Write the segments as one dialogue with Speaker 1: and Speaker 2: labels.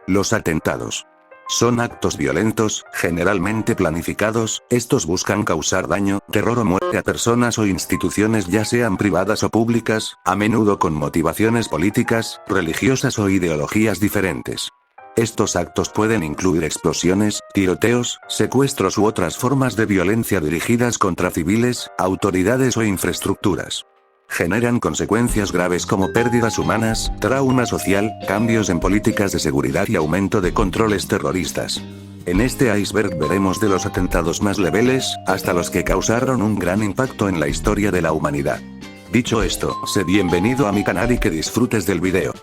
Speaker 1: Los atentados son actos violentos, generalmente planificados. Estos buscan causar daño, terror o muerte a personas o instituciones, ya sean privadas o públicas, a menudo con motivaciones políticas, religiosas o ideologías diferentes. Estos actos pueden incluir explosiones, tiroteos, secuestros u otras formas de violencia dirigidas contra civiles, autoridades o infraestructuras. Generan consecuencias graves como pérdidas humanas, trauma social, cambios en políticas de seguridad y aumento de controles terroristas. En este iceberg veremos de los atentados más leves, hasta los que causaron un gran impacto en la historia de la humanidad. Dicho esto, sé bienvenido a mi canal y que disfrutes del video.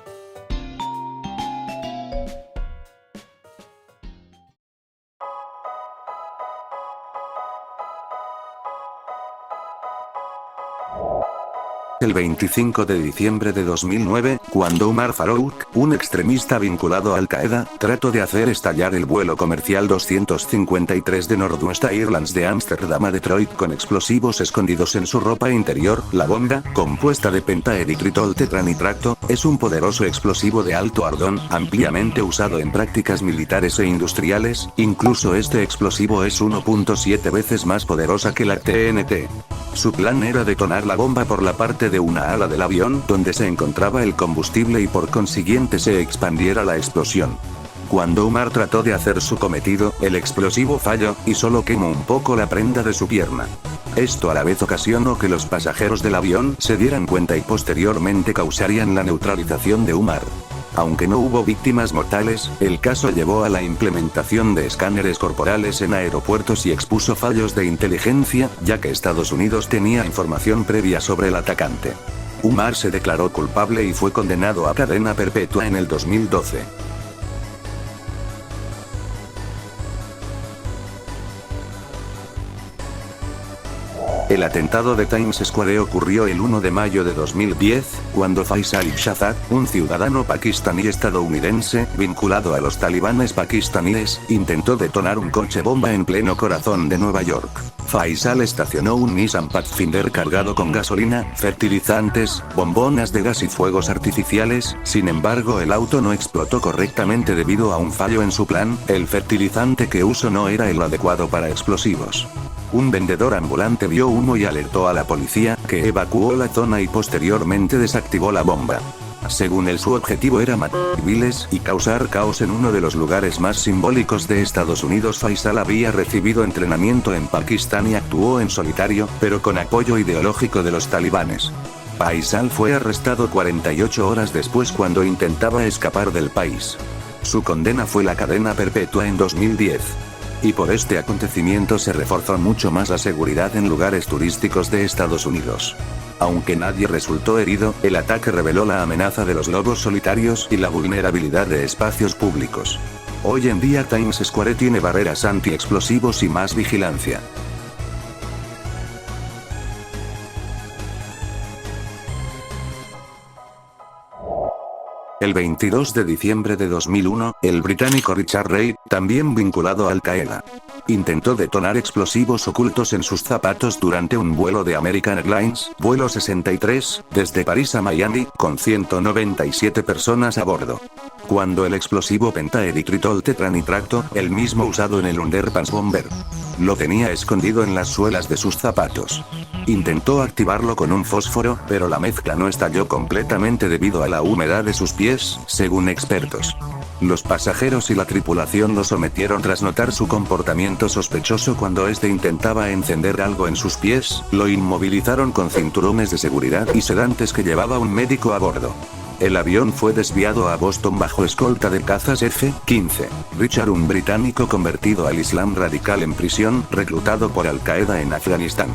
Speaker 1: El 25 de diciembre de 2009, cuando Umar Farouk, un extremista vinculado a Al-Qaeda, trató de hacer estallar el vuelo comercial 253 de Northwest Airlines de Ámsterdam a Detroit con explosivos escondidos en su ropa interior. La bomba, compuesta de pentaeritritol tetranitrato, es un poderoso explosivo de alto ardón, ampliamente usado en prácticas militares e industriales. Incluso este explosivo es 1.7 veces más poderosa que la TNT. Su plan era detonar la bomba por la parte de una ala del avión donde se encontraba el combustible y por consiguiente se expandiera la explosión. Cuando Umar trató de hacer su cometido, el explosivo falló, y solo quemó un poco la prenda de su pierna. Esto a la vez ocasionó que los pasajeros del avión se dieran cuenta y posteriormente causarían la neutralización de Umar. Aunque no hubo víctimas mortales, el caso llevó a la implementación de escáneres corporales en aeropuertos y expuso fallos de inteligencia, ya que Estados Unidos tenía información previa sobre el atacante. Umar se declaró culpable y fue condenado a cadena perpetua en el 2012. El atentado de Times Square ocurrió el 1 de mayo de 2010, cuando Faisal Shahzad, un ciudadano pakistaní estadounidense, vinculado a los talibanes pakistaníes, intentó detonar un coche bomba en pleno corazón de Nueva York. Faisal estacionó un Nissan Pathfinder cargado con gasolina, fertilizantes, bombonas de gas y fuegos artificiales. Sin embargo, el auto no explotó correctamente debido a un fallo en su plan. El fertilizante que usó no era el adecuado para explosivos. Un vendedor ambulante vio humo y alertó a la policía, que evacuó la zona y posteriormente desactivó la bomba. Según él, su objetivo era matar civiles y causar caos en uno de los lugares más simbólicos de Estados Unidos. Faisal había recibido entrenamiento en Pakistán y actuó en solitario, pero con apoyo ideológico de los talibanes. Faisal fue arrestado 48 horas después cuando intentaba escapar del país. Su condena fue la cadena perpetua en 2010. Y por este acontecimiento se reforzó mucho más la seguridad en lugares turísticos de Estados Unidos. Aunque nadie resultó herido, el ataque reveló la amenaza de los lobos solitarios y la vulnerabilidad de espacios públicos. Hoy en día Times Square tiene barreras anti-explosivos y más vigilancia. El 22 de diciembre de 2001, el británico Richard Reid, también vinculado a Al-Qaeda, intentó detonar explosivos ocultos en sus zapatos durante un vuelo de American Airlines, vuelo 63, desde París a Miami, con 197 personas a bordo. Cuando el explosivo pentaeritritol tetranitrato, el mismo usado en el Underpants Bomber, lo tenía escondido en las suelas de sus zapatos. Intentó activarlo con un fósforo, pero la mezcla no estalló completamente debido a la humedad de sus pies, según expertos. Los pasajeros y la tripulación lo sometieron tras notar su comportamiento sospechoso cuando este intentaba encender algo en sus pies. Lo inmovilizaron con cinturones de seguridad y sedantes que llevaba un médico a bordo. El avión fue desviado a Boston bajo escolta de cazas F-15. Richard, un británico convertido al Islam radical en prisión, reclutado por Al-Qaeda en Afganistán,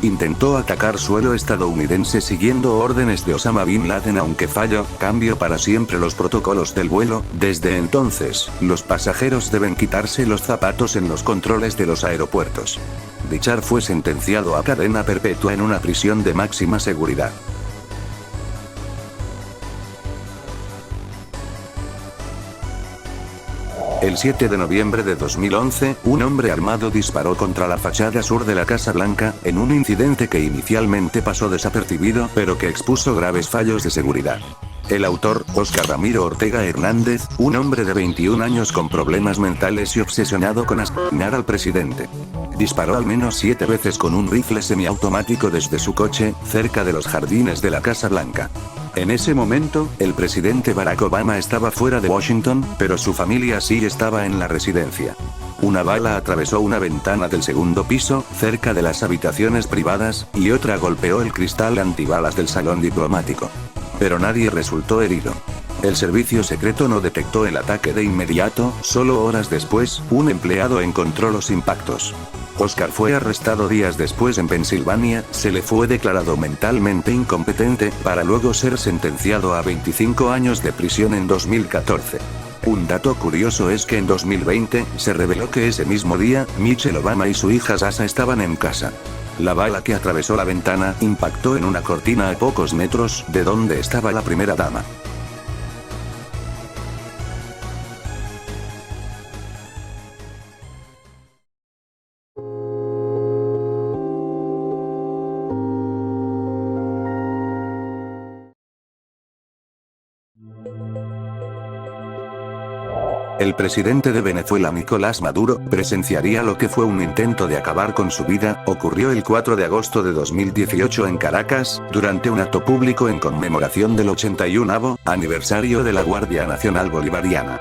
Speaker 1: intentó atacar suelo estadounidense siguiendo órdenes de Osama Bin Laden, aunque falló. Cambió para siempre los protocolos del vuelo. Desde entonces, los pasajeros deben quitarse los zapatos en los controles de los aeropuertos. Richard fue sentenciado a cadena perpetua en una prisión de máxima seguridad. El 7 de noviembre de 2011, un hombre armado disparó contra la fachada sur de la Casa Blanca, en un incidente que inicialmente pasó desapercibido, pero que expuso graves fallos de seguridad. El autor, Óscar Ramiro Ortega Hernández, un hombre de 21 años con problemas mentales y obsesionado con asesinar al presidente. Disparó al menos 7 veces con un rifle semiautomático desde su coche, cerca de los jardines de la Casa Blanca. En ese momento, el presidente Barack Obama estaba fuera de Washington, pero su familia sí estaba en la residencia. Una bala atravesó una ventana del segundo piso, cerca de las habitaciones privadas, y otra golpeó el cristal antibalas del salón diplomático. Pero nadie resultó herido. El servicio secreto no detectó el ataque de inmediato, solo horas después, un empleado encontró los impactos. Oscar fue arrestado días después en Pensilvania, se le fue declarado mentalmente incompetente, para luego ser sentenciado a 25 años de prisión en 2014. Un dato curioso es que en 2020, se reveló que ese mismo día, Michelle Obama y su hija Sasha estaban en casa. La bala que atravesó la ventana, impactó en una cortina a pocos metros, de donde estaba la primera dama. El presidente de Venezuela Nicolás Maduro, presenciaría lo que fue un intento de acabar con su vida, ocurrió el 4 de agosto de 2018 en Caracas, durante un acto público en conmemoración del 81º aniversario de la Guardia Nacional Bolivariana.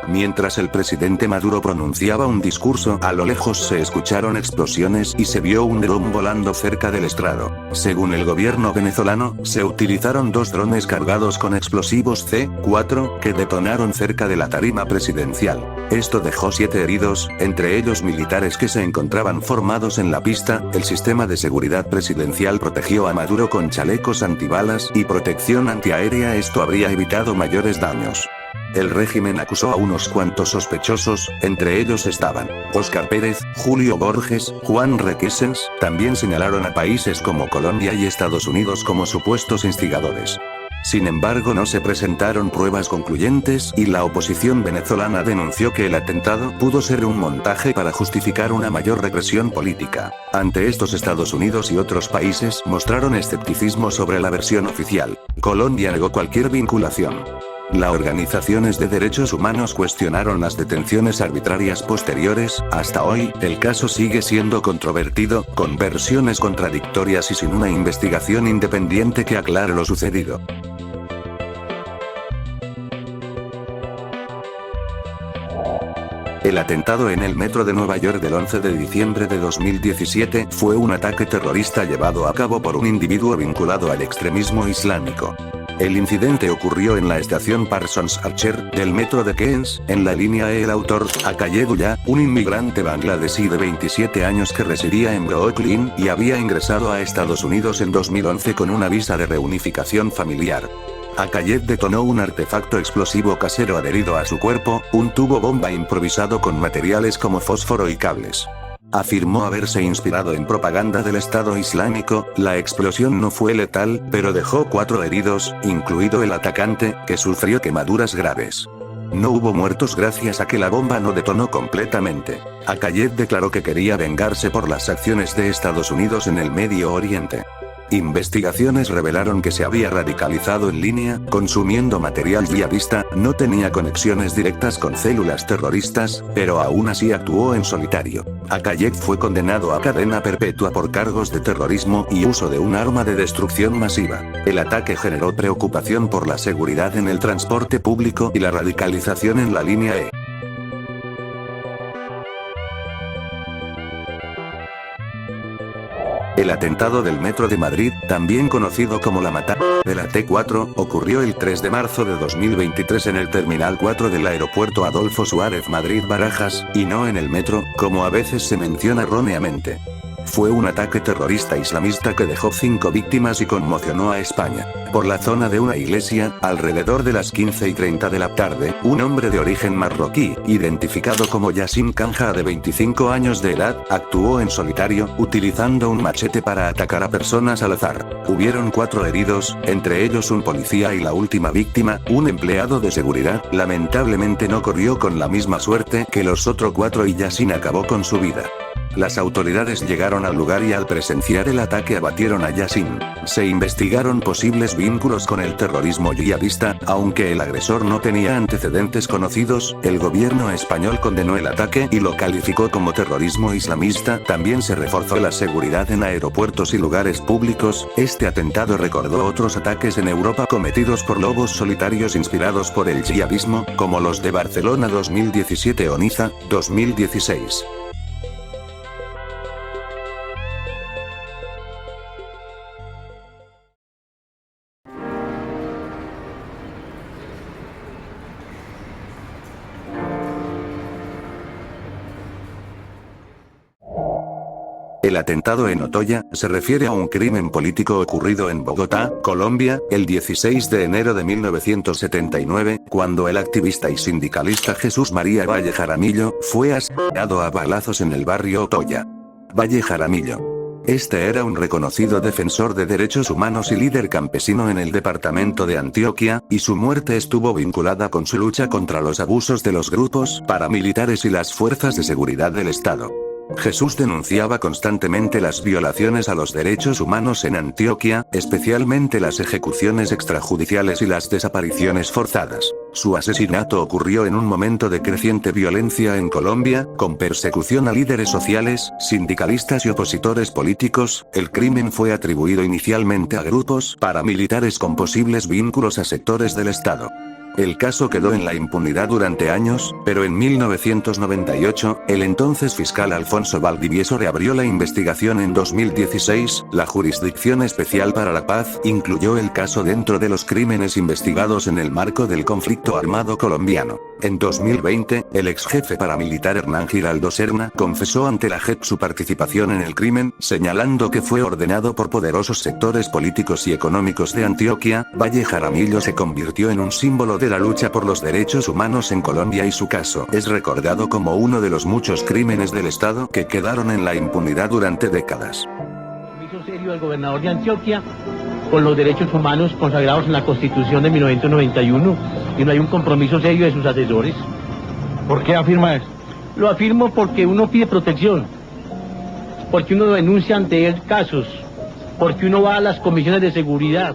Speaker 1: Mientras el presidente Maduro pronunciaba un discurso, a lo lejos se escucharon explosiones y se vio un dron volando cerca del estrado. Según el gobierno venezolano, se utilizaron 2 drones cargados con explosivos C-4, que detonaron cerca de la tarima presidencial. Esto dejó 7 heridos, entre ellos militares que se encontraban formados en la pista. El sistema de seguridad presidencial protegió a Maduro con chalecos antibalas y protección antiaérea. Esto habría evitado mayores daños. El régimen acusó a unos cuantos sospechosos, entre ellos estaban Óscar Pérez, Julio Borges, Juan Requesens. También señalaron a países como Colombia y Estados Unidos como supuestos instigadores. Sin embargo, no se presentaron pruebas concluyentes, y la oposición venezolana denunció que el atentado pudo ser un montaje para justificar una mayor represión política. Ante estos, Estados Unidos y otros países mostraron escepticismo sobre la versión oficial. Colombia negó cualquier vinculación. Las organizaciones de derechos humanos cuestionaron las detenciones arbitrarias posteriores. Hasta hoy, el caso sigue siendo controvertido, con versiones contradictorias y sin una investigación independiente que aclare lo sucedido. El atentado en el metro de Nueva York del 11 de diciembre de 2017 fue un ataque terrorista llevado a cabo por un individuo vinculado al extremismo islámico. El incidente ocurrió en la estación Parsons Archer, del metro de Queens, en la línea E. El autor, Akayedullah, un inmigrante bangladesí de 27 años que residía en Brooklyn, y había ingresado a Estados Unidos en 2011 con una visa de reunificación familiar. Akayed detonó un artefacto explosivo casero adherido a su cuerpo, un tubo bomba improvisado con materiales como fósforo y cables. Afirmó haberse inspirado en propaganda del Estado Islámico. La explosión no fue letal, pero dejó 4 heridos, incluido el atacante, que sufrió quemaduras graves. No hubo muertos gracias a que la bomba no detonó completamente. Akayed declaró que quería vengarse por las acciones de Estados Unidos en el Medio Oriente. Investigaciones revelaron que se había radicalizado en línea, consumiendo material yihadista. No tenía conexiones directas con células terroristas, pero aún así actuó en solitario. Akayed fue condenado a cadena perpetua por cargos de terrorismo y uso de un arma de destrucción masiva. El ataque generó preocupación por la seguridad en el transporte público y la radicalización en la línea E. El atentado del metro de Madrid, también conocido como la matanza de la T4, ocurrió el 3 de marzo de 2023 en el Terminal 4 del aeropuerto Adolfo Suárez Madrid-Barajas, y no en el metro, como a veces se menciona erróneamente. Fue un ataque terrorista islamista que dejó 5 víctimas y conmocionó a España. Por la zona de una iglesia, alrededor de las 15:30 de la tarde, un hombre de origen marroquí, identificado como Yassin Kanja de 25 años de edad, actuó en solitario, utilizando un machete para atacar a personas al azar. Hubieron 4 heridos, entre ellos un policía y la última víctima, un empleado de seguridad. Lamentablemente no corrió con la misma suerte que los otros 4 y Yassin acabó con su vida. Las autoridades llegaron al lugar y al presenciar el ataque abatieron a Yassin. Se investigaron posibles vínculos con el terrorismo yihadista, aunque el agresor no tenía antecedentes conocidos. El gobierno español condenó el ataque y lo calificó como terrorismo islamista. También se reforzó la seguridad en aeropuertos y lugares públicos. Este atentado recordó otros ataques en Europa cometidos por lobos solitarios inspirados por el yihadismo, como los de Barcelona 2017 o Niza 2016. El atentado en Otoya se refiere a un crimen político ocurrido en Bogotá, Colombia, el 16 de enero de 1979, cuando el activista y sindicalista Jesús María Valle Jaramillo fue asesinado a balazos en el barrio Otoya. Valle Jaramillo. Este era un reconocido defensor de derechos humanos y líder campesino en el departamento de Antioquia, y su muerte estuvo vinculada con su lucha contra los abusos de los grupos paramilitares y las fuerzas de seguridad del Estado. Jesús denunciaba constantemente las violaciones a los derechos humanos en Antioquia, especialmente las ejecuciones extrajudiciales y las desapariciones forzadas. Su asesinato ocurrió en un momento de creciente violencia en Colombia, con persecución a líderes sociales, sindicalistas y opositores políticos. El crimen fue atribuido inicialmente a grupos paramilitares con posibles vínculos a sectores del Estado. El caso quedó en la impunidad durante años, pero en 1998, el entonces fiscal Alfonso Valdivieso reabrió la investigación. En 2016, la Jurisdicción Especial para la Paz incluyó el caso dentro de los crímenes investigados en el marco del conflicto armado colombiano. En 2020, el ex jefe paramilitar Hernán Giraldo Serna confesó ante la JEP su participación en el crimen, señalando que fue ordenado por poderosos sectores políticos y económicos de Antioquia. Valle Jaramillo se convirtió en un símbolo de la lucha por los derechos humanos en Colombia y su caso es recordado como uno de los muchos crímenes del Estado que quedaron en la impunidad durante décadas.
Speaker 2: Compromiso serio del gobernador de Antioquia con los derechos humanos consagrados en la Constitución de 1991 y no hay un compromiso serio de sus asesores.
Speaker 3: ¿Por qué afirma eso?
Speaker 2: Lo afirmo porque uno pide protección, porque uno denuncia ante él casos, porque uno va a las comisiones de seguridad.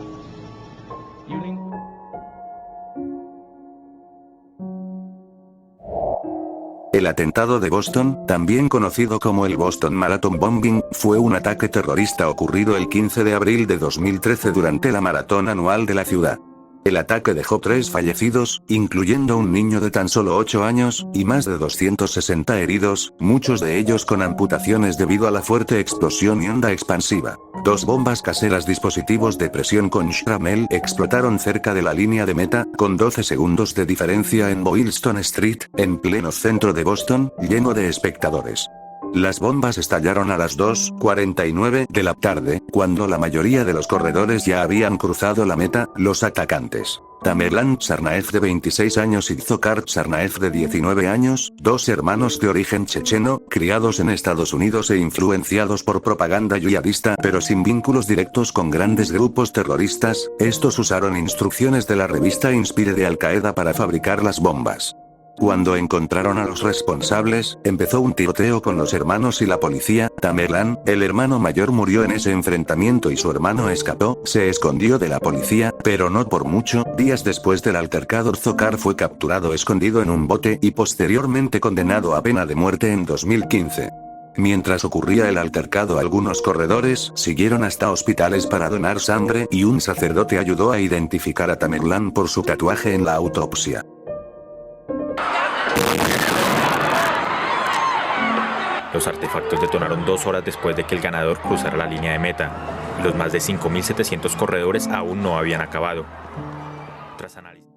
Speaker 1: El atentado de Boston, también conocido como el Boston Marathon Bombing, fue un ataque terrorista ocurrido el 15 de abril de 2013 durante la maratón anual de la ciudad. El ataque dejó 3 fallecidos, incluyendo un niño de tan solo 8 años, y más de 260 heridos, muchos de ellos con amputaciones debido a la fuerte explosión y onda expansiva. 2 bombas caseras dispositivos de presión con shrapnel explotaron cerca de la línea de meta, con 12 segundos de diferencia en Boylston Street, en pleno centro de Boston, lleno de espectadores. Las bombas estallaron a las 2:49 de la tarde, cuando la mayoría de los corredores ya habían cruzado la meta. Los atacantes, Tamerlan Tsarnaev de 26 años y Dzhokhar Tsarnaev de 19 años, 2 hermanos de origen checheno, criados en Estados Unidos e influenciados por propaganda yihadista pero sin vínculos directos con grandes grupos terroristas. Estos usaron instrucciones de la revista Inspire de Al Qaeda para fabricar las bombas. Cuando encontraron a los responsables, empezó un tiroteo con los hermanos y la policía. Tamerlan, el hermano mayor, murió en ese enfrentamiento y su hermano escapó, se escondió de la policía, pero no por mucho. Días después del altercado, Dzhokhar fue capturado escondido en un bote y posteriormente condenado a pena de muerte en 2015. Mientras ocurría el altercado, algunos corredores siguieron hasta hospitales para donar sangre y un sacerdote ayudó a identificar a Tamerlan por su tatuaje en la autopsia.
Speaker 4: Los artefactos detonaron 2 horas después de que el ganador cruzara la línea de meta. Los más de 5.700 corredores aún no habían acabado. Tras análisis.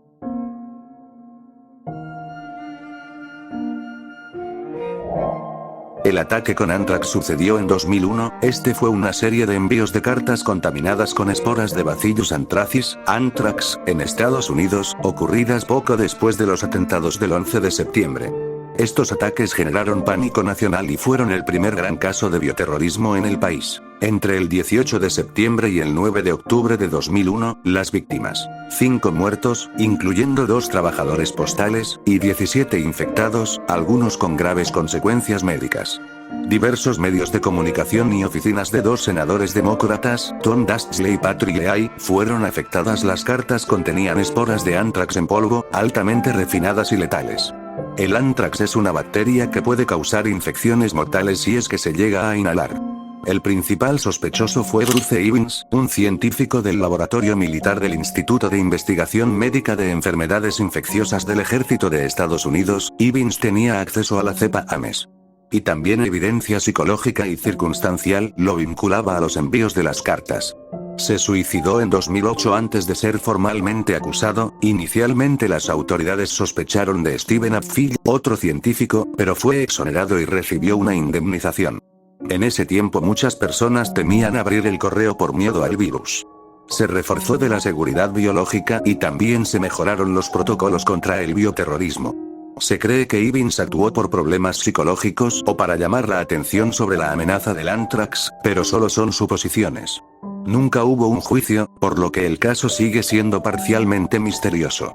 Speaker 1: El ataque con Anthrax sucedió en 2001, este fue una serie de envíos de cartas contaminadas con esporas de Bacillus anthracis, Anthrax, en Estados Unidos, ocurridas poco después de los atentados del 11 de septiembre. Estos ataques generaron pánico nacional y fueron el primer gran caso de bioterrorismo en el país. Entre el 18 de septiembre y el 9 de octubre de 2001, las víctimas: 5 muertos, incluyendo 2 trabajadores postales, y 17 infectados, algunos con graves consecuencias médicas. Diversos medios de comunicación y oficinas de dos senadores demócratas, Tom Daschle y Patrick Leahy, fueron afectadas. Las cartas contenían esporas de anthrax en polvo, altamente refinadas y letales. El anthrax es una bacteria que puede causar infecciones mortales si es que se llega a inhalar. El principal sospechoso fue Bruce Evans, un científico del laboratorio militar del Instituto de Investigación Médica de Enfermedades Infecciosas del Ejército de Estados Unidos. Evans tenía acceso a la cepa Ames. Y también evidencia psicológica y circunstancial lo vinculaba a los envíos de las cartas. Se suicidó en 2008 antes de ser formalmente acusado. Inicialmente las autoridades sospecharon de Stephen Apfel, otro científico, pero fue exonerado y recibió una indemnización. En ese tiempo muchas personas temían abrir el correo por miedo al virus. Se reforzó de la seguridad biológica y también se mejoraron los protocolos contra el bioterrorismo. Se cree que Evans actuó por problemas psicológicos o para llamar la atención sobre la amenaza del anthrax, pero solo son suposiciones. Nunca hubo un juicio, por lo que el caso sigue siendo parcialmente misterioso.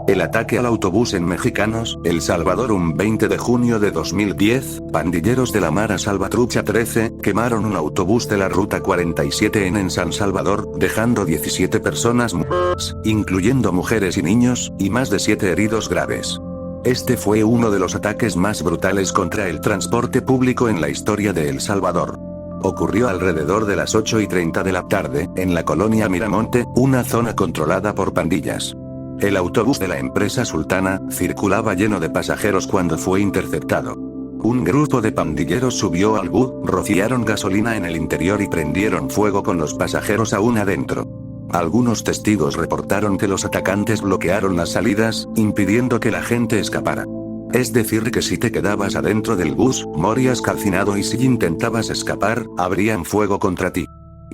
Speaker 1: El ataque al autobús en Mexicanos, El Salvador. Un 20 de junio de 2010, pandilleros de la Mara Salvatrucha 13, quemaron un autobús de la Ruta 47 en San Salvador, dejando 17 personas muertas, incluyendo mujeres y niños, y más de 7 heridos graves. Este fue uno de los ataques más brutales contra el transporte público en la historia de El Salvador. Ocurrió alrededor de las 8:30 de la tarde, en la colonia Miramonte, una zona controlada por pandillas. El autobús de la empresa Sultana circulaba lleno de pasajeros cuando fue interceptado. Un grupo de pandilleros subió al bus, rociaron gasolina en el interior y prendieron fuego con los pasajeros aún adentro. Algunos testigos reportaron que los atacantes bloquearon las salidas, impidiendo que la gente escapara. Es decir que si te quedabas adentro del bus, morías calcinado, y si intentabas escapar, abrían fuego contra ti.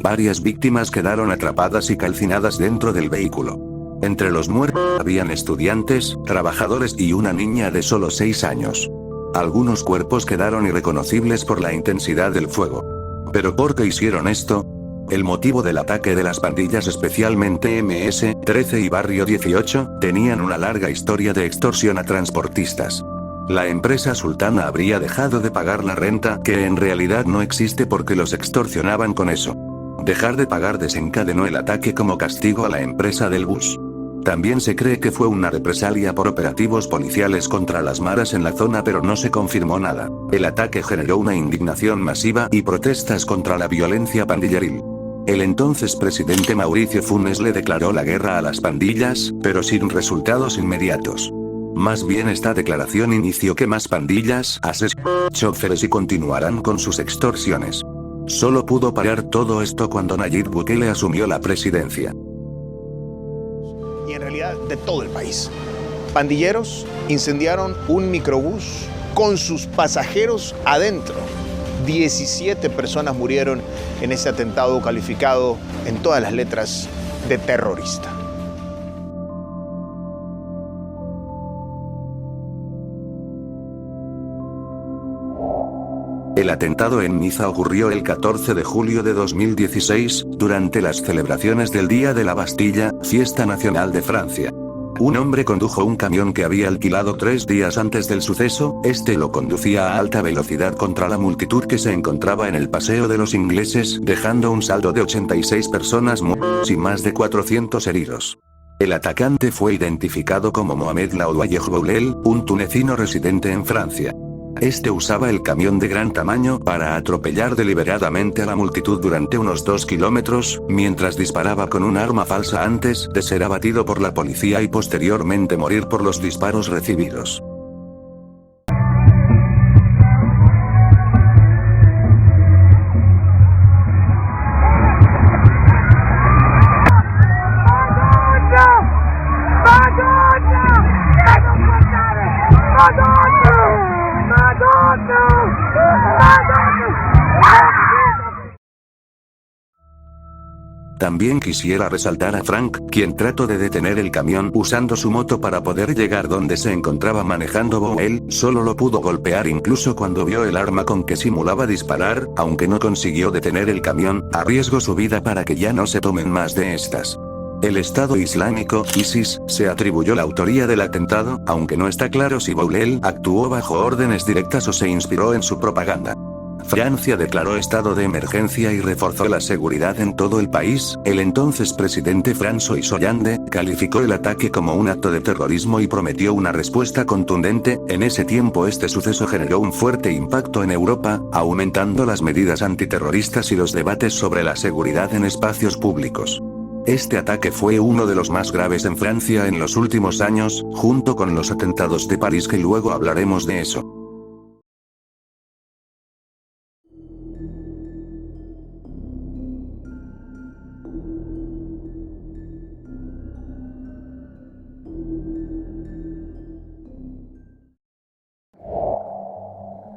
Speaker 1: Varias víctimas quedaron atrapadas y calcinadas dentro del vehículo. Entre los muertos habían estudiantes, trabajadores y una niña de solo 6 años. Algunos cuerpos quedaron irreconocibles por la intensidad del fuego. ¿Pero por qué hicieron esto? El motivo del ataque de las pandillas, especialmente MS-13 y Barrio 18, tenían una larga historia de extorsión a transportistas. La empresa Sultana habría dejado de pagar la renta, que en realidad no existe porque los extorsionaban con eso. Dejar de pagar desencadenó el ataque como castigo a la empresa del bus. También se cree que fue una represalia por operativos policiales contra las maras en la zona, pero no se confirmó nada. El ataque generó una indignación masiva y protestas contra la violencia pandilleril. El entonces presidente Mauricio Funes le declaró la guerra a las pandillas, pero sin resultados inmediatos. Más bien esta declaración inició que más pandillas asesinan choferes y continuarán con sus extorsiones. Solo pudo parar todo esto cuando Nayib Bukele asumió la presidencia.
Speaker 5: Y en realidad de todo el país. Pandilleros incendiaron un microbús con sus pasajeros adentro. 17 personas murieron en ese atentado calificado en todas las letras de terrorista.
Speaker 1: El atentado en Niza ocurrió el 14 de julio de 2016, durante las celebraciones del Día de la Bastilla, fiesta nacional de Francia. Un hombre condujo un camión que había alquilado 3 días antes del suceso. Este lo conducía a alta velocidad contra la multitud que se encontraba en el Paseo de los Ingleses, dejando un saldo de 86 personas muertas y más de 400 heridos. El atacante fue identificado como Mohamed Laouaye Boulel, un tunecino residente en Francia. Este usaba el camión de gran tamaño para atropellar deliberadamente a la multitud durante unos 2 kilómetros, mientras disparaba con un arma falsa antes de ser abatido por la policía y posteriormente morir por los disparos recibidos. También quisiera resaltar a Frank, quien trató de detener el camión usando su moto para poder llegar donde se encontraba manejando Bo. Él solo lo pudo golpear incluso cuando vio el arma con que simulaba disparar, aunque no consiguió detener el camión, arriesgó su vida para que ya no se tomen más de estas. El Estado Islámico, ISIS, se atribuyó la autoría del atentado, aunque no está claro si Boulel actuó bajo órdenes directas o se inspiró en su propaganda. Francia declaró estado de emergencia y reforzó la seguridad en todo el país. El entonces presidente François Hollande calificó el ataque como un acto de terrorismo y prometió una respuesta contundente. En ese tiempo este suceso generó un fuerte impacto en Europa, aumentando las medidas antiterroristas y los debates sobre la seguridad en espacios públicos. Este ataque fue uno de los más graves en Francia en los últimos años, junto con los atentados de París, que luego hablaremos de eso.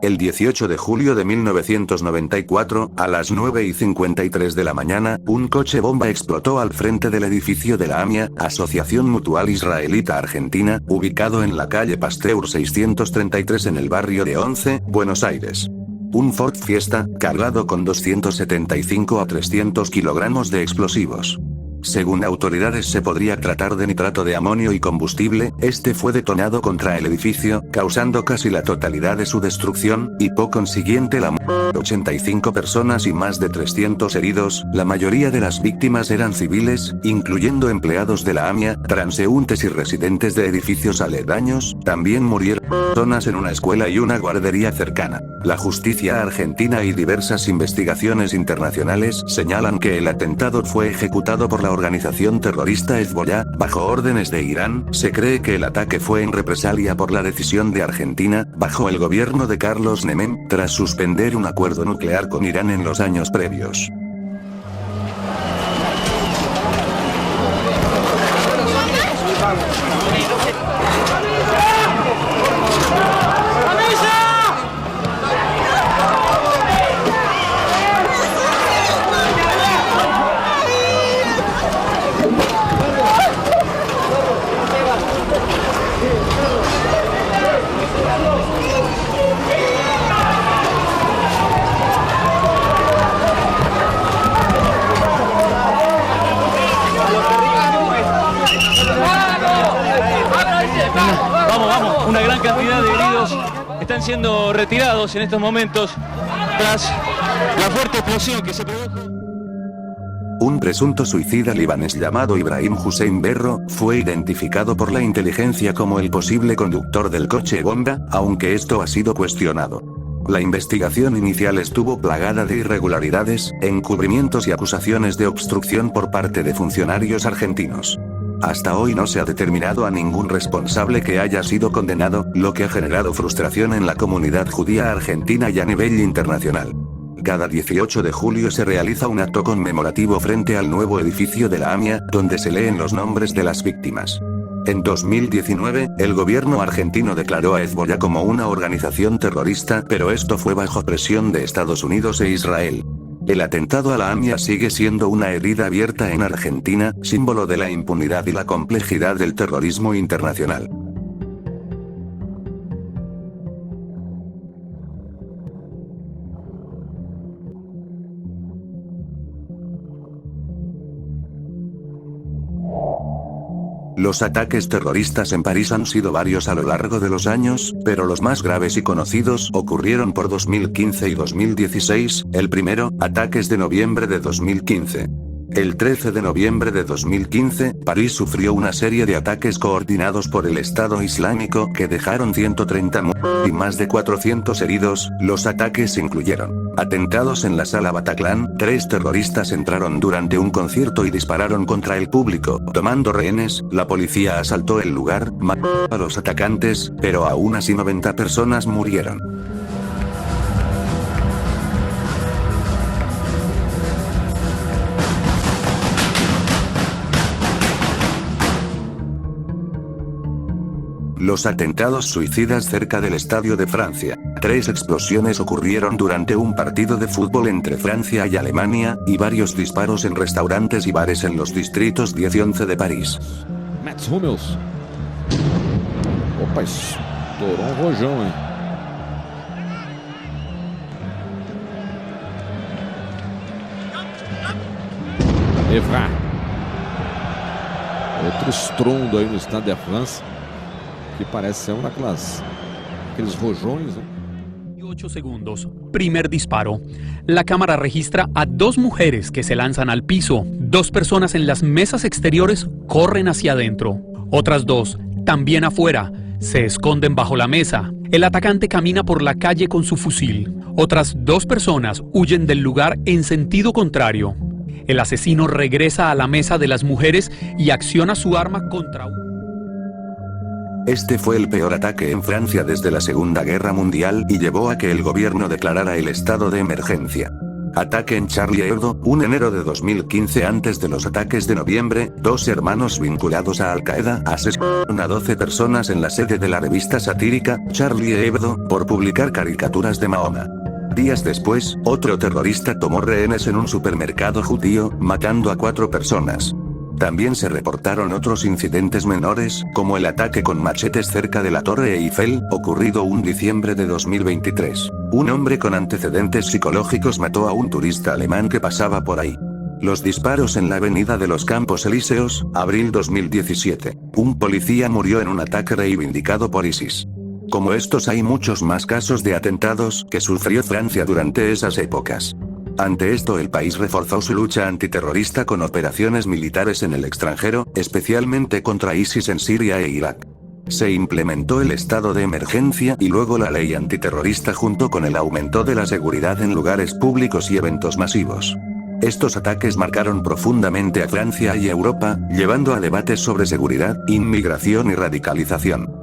Speaker 1: El 18 de julio de 1994, a las 9:53 de la mañana, un coche bomba explotó al frente del edificio de la AMIA, Asociación Mutual Israelita Argentina, ubicado en la calle Pasteur 633 en el barrio de Once, Buenos Aires. Un Ford Fiesta, cargado con 275 a 300 kilogramos de explosivos. Según autoridades se podría tratar de nitrato de amonio y combustible. Este fue detonado contra el edificio, causando casi la totalidad de su destrucción, y por consiguiente la muerte de 85 personas y más de 300 heridos. La mayoría de las víctimas eran civiles, incluyendo empleados de la AMIA, transeúntes y residentes de edificios aledaños. También murieron personas en una escuela y una guardería cercana. La justicia argentina y diversas investigaciones internacionales señalan que el atentado fue ejecutado por la organización terrorista Hezbollah, bajo órdenes de Irán. Se cree que el ataque fue en represalia por la decisión de Argentina, bajo el gobierno de Carlos Menem, tras suspender un acuerdo nuclear con Irán en los años previos.
Speaker 6: Una gran cantidad de heridos están siendo retirados en estos momentos tras la fuerte explosión que se produjo.
Speaker 1: Un presunto suicida libanés llamado Ibrahim Hussein Berro fue identificado por la inteligencia como el posible conductor del coche bomba, aunque esto ha sido cuestionado. La investigación inicial estuvo plagada de irregularidades, encubrimientos y acusaciones de obstrucción por parte de funcionarios argentinos. Hasta hoy no se ha determinado a ningún responsable que haya sido condenado, lo que ha generado frustración en la comunidad judía argentina y a nivel internacional. Cada 18 de julio se realiza un acto conmemorativo frente al nuevo edificio de la AMIA, donde se leen los nombres de las víctimas. En 2019, el gobierno argentino declaró a Hezbollah como una organización terrorista, pero esto fue bajo presión de Estados Unidos e Israel. El atentado a la AMIA sigue siendo una herida abierta en Argentina, símbolo de la impunidad y la complejidad del terrorismo internacional. Los ataques terroristas en París han sido varios a lo largo de los años, pero los más graves y conocidos ocurrieron por 2015 y 2016, el primero, ataques de noviembre de 2015. El 13 de noviembre de 2015, París sufrió una serie de ataques coordinados por el Estado Islámico que dejaron 130 muertos y más de 400 heridos. Los ataques incluyeron atentados en la Sala Bataclan. 3 terroristas entraron durante un concierto y dispararon contra el público, tomando rehenes. La policía asaltó el lugar, mató a los atacantes, pero aún así 90 personas murieron. Los atentados suicidas cerca del Estadio de Francia. 3 explosiones ocurrieron durante un partido de fútbol entre Francia y Alemania, y varios disparos en restaurantes y bares en los distritos 10 y 11 de París.
Speaker 7: Mats Hummels. Opa, estourou rojão, hein? Evra. Outro estrondo aí no Stade de France, que parece ser aqueles rojões, né?
Speaker 8: 8 segundos. Primer disparo. La cámara registra a 2 mujeres que se lanzan al piso. 2 personas en las mesas exteriores corren hacia adentro. Otras 2, también afuera, se esconden bajo la mesa. El atacante camina por la calle con su fusil. Otras 2 personas huyen del lugar en sentido contrario. El asesino regresa a la mesa de las mujeres y acciona su arma contra un...
Speaker 1: Este fue el peor ataque en Francia desde la Segunda Guerra Mundial y llevó a que el gobierno declarara el estado de emergencia. Ataque en Charlie Hebdo, 1 enero de 2015. Antes de los ataques de noviembre, 2 hermanos vinculados a Al-Qaeda asesinaron a 12 personas en la sede de la revista satírica Charlie Hebdo por publicar caricaturas de Mahoma. Días después, otro terrorista tomó rehenes en un supermercado judío, matando a 4 personas. También se reportaron otros incidentes menores, como el ataque con machetes cerca de la Torre Eiffel, ocurrido un diciembre de 2023. Un hombre con antecedentes psicológicos mató a un turista alemán que pasaba por ahí. Los disparos en la avenida de los Campos Elíseos, abril 2017. Un policía murió en un ataque reivindicado por ISIS. Como estos hay muchos más casos de atentados que sufrió Francia durante esas épocas. Ante esto el país reforzó su lucha antiterrorista con operaciones militares en el extranjero, especialmente contra ISIS en Siria e Irak. Se implementó el estado de emergencia y luego la ley antiterrorista junto con el aumento de la seguridad en lugares públicos y eventos masivos. Estos ataques marcaron profundamente a Francia y Europa, llevando a debates sobre seguridad, inmigración y radicalización.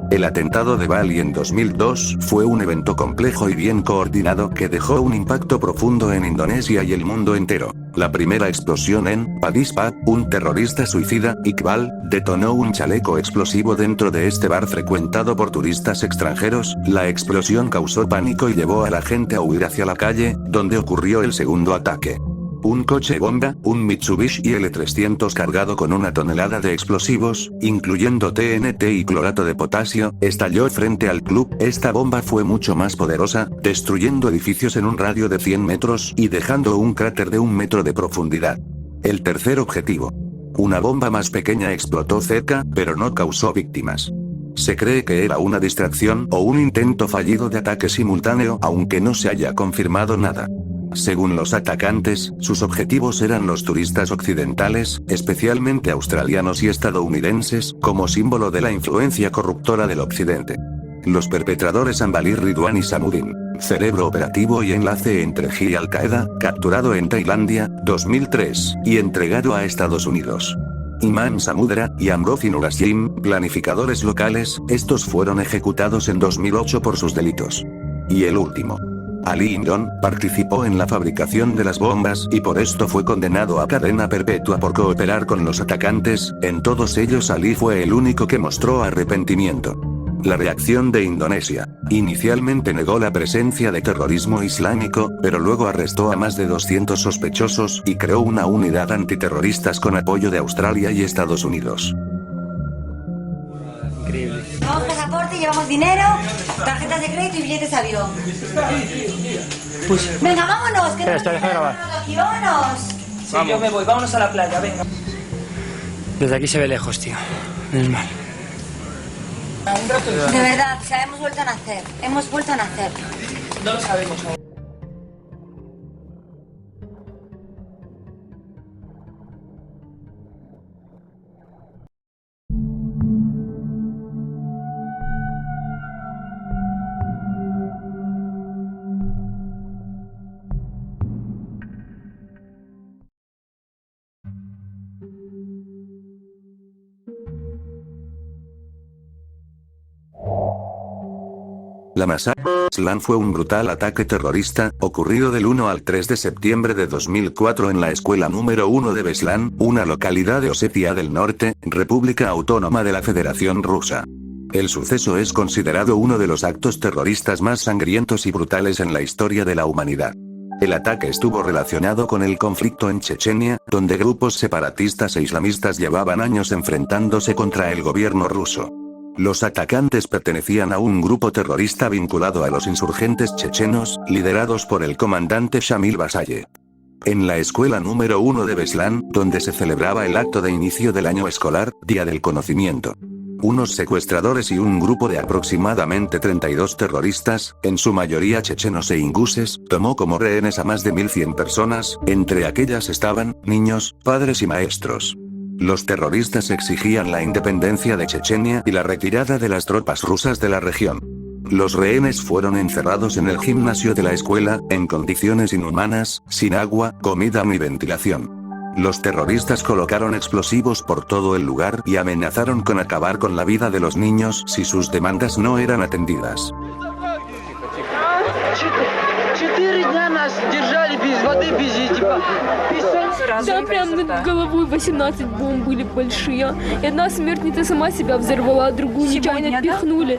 Speaker 1: El atentado de Bali en 2002 fue un evento complejo y bien coordinado que dejó un impacto profundo en Indonesia y el mundo entero. La primera explosión en Padispa, un terrorista suicida, Iqbal, detonó un chaleco explosivo dentro de este bar frecuentado por turistas extranjeros. La explosión causó pánico y llevó a la gente a huir hacia la calle, donde ocurrió el segundo ataque. Un coche bomba, un Mitsubishi L300 cargado con 1 tonelada de explosivos, incluyendo TNT y clorato de potasio, estalló frente al club. Esta bomba fue mucho más poderosa, destruyendo edificios en un radio de 100 metros y dejando un cráter de 1 metro de profundidad. El tercer objetivo. Una bomba más pequeña explotó cerca, pero no causó víctimas. Se cree que era una distracción o un intento fallido de ataque simultáneo, aunque no se haya confirmado nada. Según los atacantes, sus objetivos eran los turistas occidentales, especialmente australianos y estadounidenses, como símbolo de la influencia corruptora del occidente. Los perpetradores Ambalir Ridwan y Samudin, cerebro operativo y enlace entre GI y Al-Qaeda, capturado en Tailandia, 2003, y entregado a Estados Unidos. Imam Samudra y Amrozi Nurasim, planificadores locales, estos fueron ejecutados en 2008 por sus delitos. Y el último. Ali Imran participó en la fabricación de las bombas y por esto fue condenado a cadena perpetua por cooperar con los atacantes. En todos ellos Ali fue el único que mostró arrepentimiento. La reacción de Indonesia. Inicialmente negó la presencia de terrorismo islámico, pero luego arrestó a más de 200 sospechosos y creó una unidad antiterroristas con apoyo de Australia y Estados Unidos.
Speaker 9: Increíble. Llevamos pasaporte, llevamos dinero, tarjetas de crédito y billetes de avión.
Speaker 2: Pues,
Speaker 9: Venga, vámonos, que
Speaker 2: espera, deja de grabar.
Speaker 9: aquí, vámonos.
Speaker 10: Sí, yo me voy, vámonos a la playa, venga.
Speaker 2: Desde aquí se ve lejos, tío. Menos mal.
Speaker 9: De verdad, o sea, hemos vuelto a nacer. Hemos vuelto a nacer.
Speaker 10: No lo sabemos aún.
Speaker 1: La masacre de Beslan fue un brutal ataque terrorista, ocurrido del 1 al 3 de septiembre de 2004 en la escuela número 1 de Beslan, una localidad de Osetia del Norte, República Autónoma de la Federación Rusa. El suceso es considerado uno de los actos terroristas más sangrientos y brutales en la historia de la humanidad. El ataque estuvo relacionado con el conflicto en Chechenia, donde grupos separatistas e islamistas llevaban años enfrentándose contra el gobierno ruso. Los atacantes pertenecían a un grupo terrorista vinculado a los insurgentes chechenos, liderados por el comandante Shamil Basayev. En la escuela número 1 de Beslan, donde se celebraba el acto de inicio del año escolar, Día del Conocimiento, unos secuestradores y un grupo de aproximadamente 32 terroristas, en su mayoría chechenos e inguses, tomó como rehenes a más de 1100 personas, entre aquellas estaban niños, padres y maestros. Los terroristas exigían la independencia de Chechenia y la retirada de las tropas rusas de la región. Los rehenes fueron encerrados en el gimnasio de la escuela, en condiciones inhumanas, sin agua, comida ni ventilación. Los terroristas colocaron explosivos por todo el lugar y amenazaron con acabar con la vida de los niños si sus demandas no eran atendidas.
Speaker 11: Да, прям над головой 18 бомб были большие. И одна смертница сама себя взорвала, а другую нечаянно пихнули.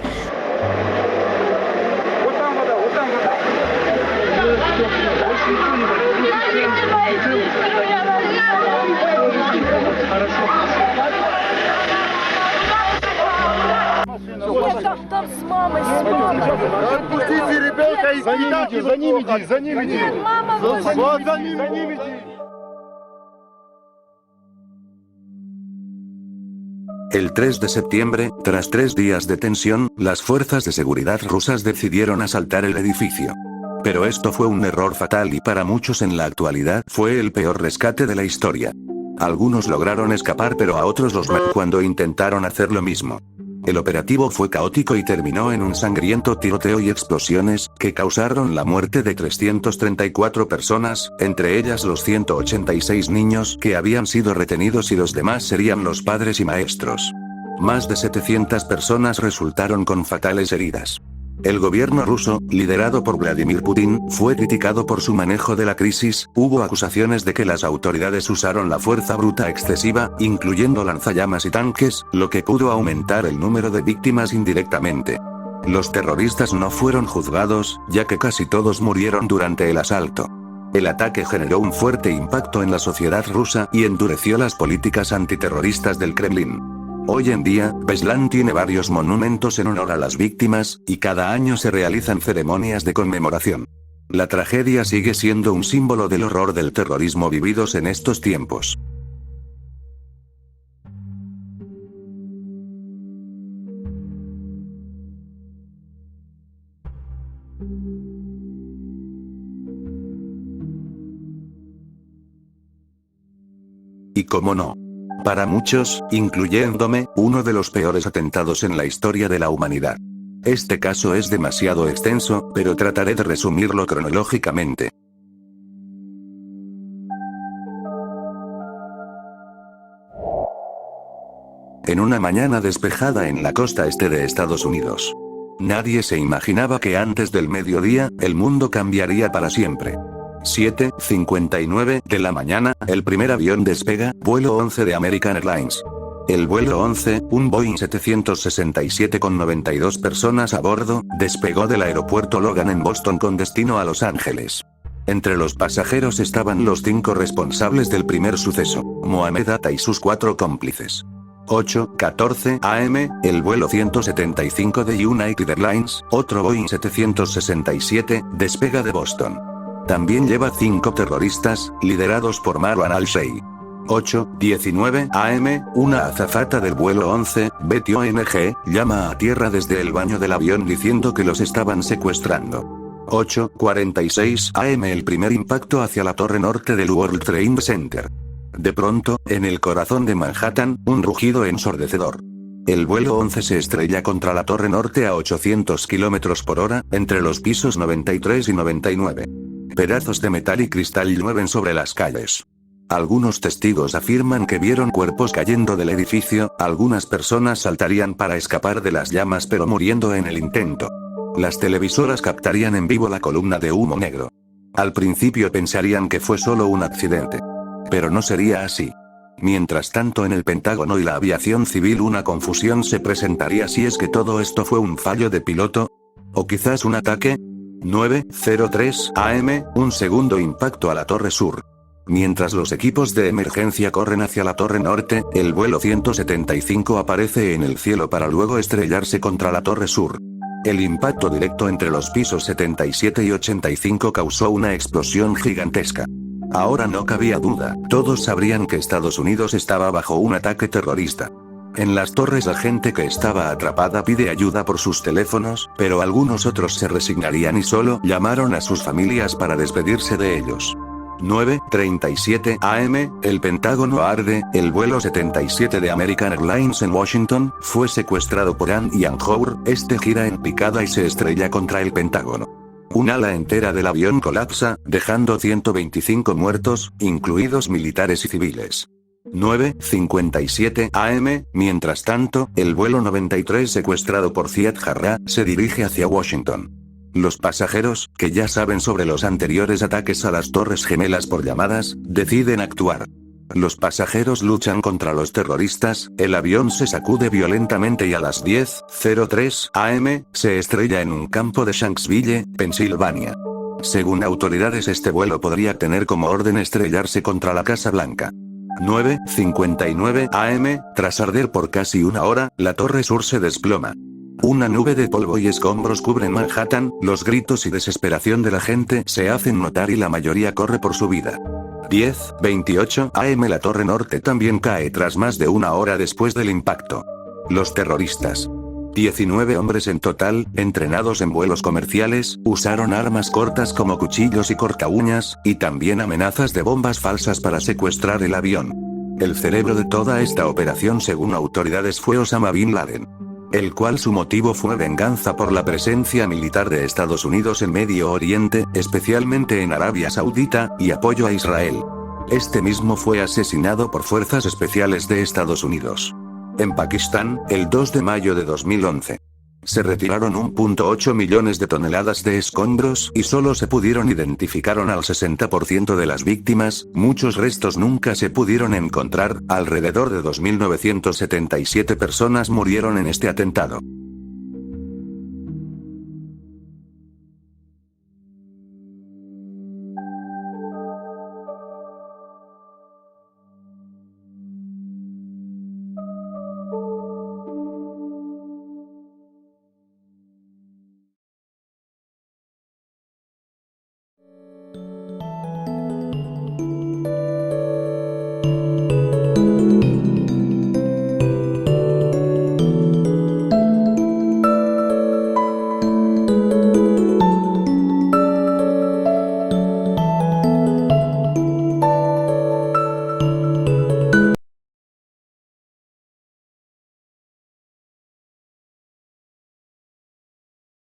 Speaker 11: Там с мамой, с мамой.
Speaker 3: Отпустите ребенка и за ними иди, за ними иди. За ними иди.
Speaker 1: El 3 de septiembre, tras 3 días de tensión, las fuerzas de seguridad rusas decidieron asaltar el edificio. Pero esto fue un error fatal y para muchos en la actualidad fue el peor rescate de la historia. Algunos lograron escapar pero a otros los mataron cuando intentaron hacer lo mismo. El operativo fue caótico y terminó en un sangriento tiroteo y explosiones, que causaron la muerte de 334 personas, entre ellas los 186 niños que habían sido retenidos y los demás serían los padres y maestros. Más de 700 personas resultaron con fatales heridas. El gobierno ruso, liderado por Vladimir Putin, fue criticado por su manejo de la crisis, hubo acusaciones de que las autoridades usaron la fuerza bruta excesiva, incluyendo lanzallamas y tanques, lo que pudo aumentar el número de víctimas indirectamente. Los terroristas no fueron juzgados, ya que casi todos murieron durante el asalto. El ataque generó un fuerte impacto en la sociedad rusa y endureció las políticas antiterroristas del Kremlin. Hoy en día, Beslan tiene varios monumentos en honor a las víctimas, y cada año se realizan ceremonias de conmemoración. La tragedia sigue siendo un símbolo del horror del terrorismo vividos en estos tiempos. Y cómo no. Para muchos, incluyéndome, uno de los peores atentados en la historia de la humanidad. Este caso es demasiado extenso, pero trataré de resumirlo cronológicamente. En una mañana despejada en la costa este de Estados Unidos. Nadie se imaginaba que antes del mediodía, el mundo cambiaría para siempre. 7:59 de la mañana, el primer avión despega, vuelo 11 de American Airlines. El vuelo 11, un Boeing 767 con 92 personas a bordo, despegó del aeropuerto Logan en Boston con destino a Los Ángeles. Entre los pasajeros estaban los 5 responsables del primer suceso, Mohamed Atta y sus 4 cómplices. 8:14 am, el vuelo 175 de United Airlines, otro Boeing 767, despega de Boston. También lleva 5 terroristas, liderados por Marwan al-Sheikh. 8:19 am, una azafata del vuelo 11, Betty ONG, llama a tierra desde el baño del avión diciendo que los estaban secuestrando. 8:46 am, el primer impacto hacia la torre norte del World Trade Center. De pronto, en el corazón de Manhattan, un rugido ensordecedor. El vuelo 11 se estrella contra la torre norte a 800 km por hora, entre los pisos 93 y 99. Pedazos de metal y cristal llueven sobre las calles. Algunos testigos afirman que vieron cuerpos cayendo del edificio, algunas personas saltarían para escapar de las llamas pero muriendo en el intento. Las televisoras captarían en vivo la columna de humo negro. Al principio pensarían que fue solo un accidente. Pero no sería así. Mientras tanto, en el Pentágono y la aviación civil una confusión se presentaría si es que todo esto fue un fallo de piloto. ¿O quizás un ataque? 9:03 AM, un segundo impacto a la Torre Sur. Mientras los equipos de emergencia corren hacia la Torre Norte, el vuelo 175 aparece en el cielo para luego estrellarse contra la Torre Sur. El impacto directo entre los pisos 77 y 85 causó una explosión gigantesca. Ahora no cabía duda, todos sabrían que Estados Unidos estaba bajo un ataque terrorista. En las torres la gente que estaba atrapada pide ayuda por sus teléfonos, pero algunos otros se resignarían y solo llamaron a sus familias para despedirse de ellos. 9:37 AM, el Pentágono arde, el vuelo 77 de American Airlines en Washington, fue secuestrado por Ann Ian Hour, este gira en picada y se estrella contra el Pentágono. Un ala entera del avión colapsa, dejando 125 muertos, incluidos militares y civiles. 9:57 AM, mientras tanto, el vuelo 93 secuestrado por Ziad Jarrah, se dirige hacia Washington. Los pasajeros, que ya saben sobre los anteriores ataques a las Torres Gemelas por llamadas, deciden actuar. Los pasajeros luchan contra los terroristas, el avión se sacude violentamente y a las 10:03 AM, se estrella en un campo de Shanksville, Pensilvania. Según autoridades, este vuelo podría tener como orden estrellarse contra la Casa Blanca. 9:59 AM, tras arder por casi una hora, la Torre Sur se desploma. Una nube de polvo y escombros cubre Manhattan, los gritos y desesperación de la gente se hacen notar y la mayoría corre por su vida. 10:28 AM, la Torre Norte también cae tras más de una hora después del impacto. Los terroristas, 19 hombres en total, entrenados en vuelos comerciales, usaron armas cortas como cuchillos y cortaúñas, y también amenazas de bombas falsas para secuestrar el avión. El cerebro de toda esta operación, según autoridades, fue Osama Bin Laden, el cual su motivo fue venganza por la presencia militar de Estados Unidos en Medio Oriente, especialmente en Arabia Saudita, y apoyo a Israel. Este mismo fue asesinado por fuerzas especiales de Estados Unidos. En Pakistán, el 2 de mayo de 2011. Se retiraron 1.8 millones de toneladas de escombros y solo se pudieron identificar al 60% de las víctimas, muchos restos nunca se pudieron encontrar, alrededor de 2.977 personas murieron en este atentado.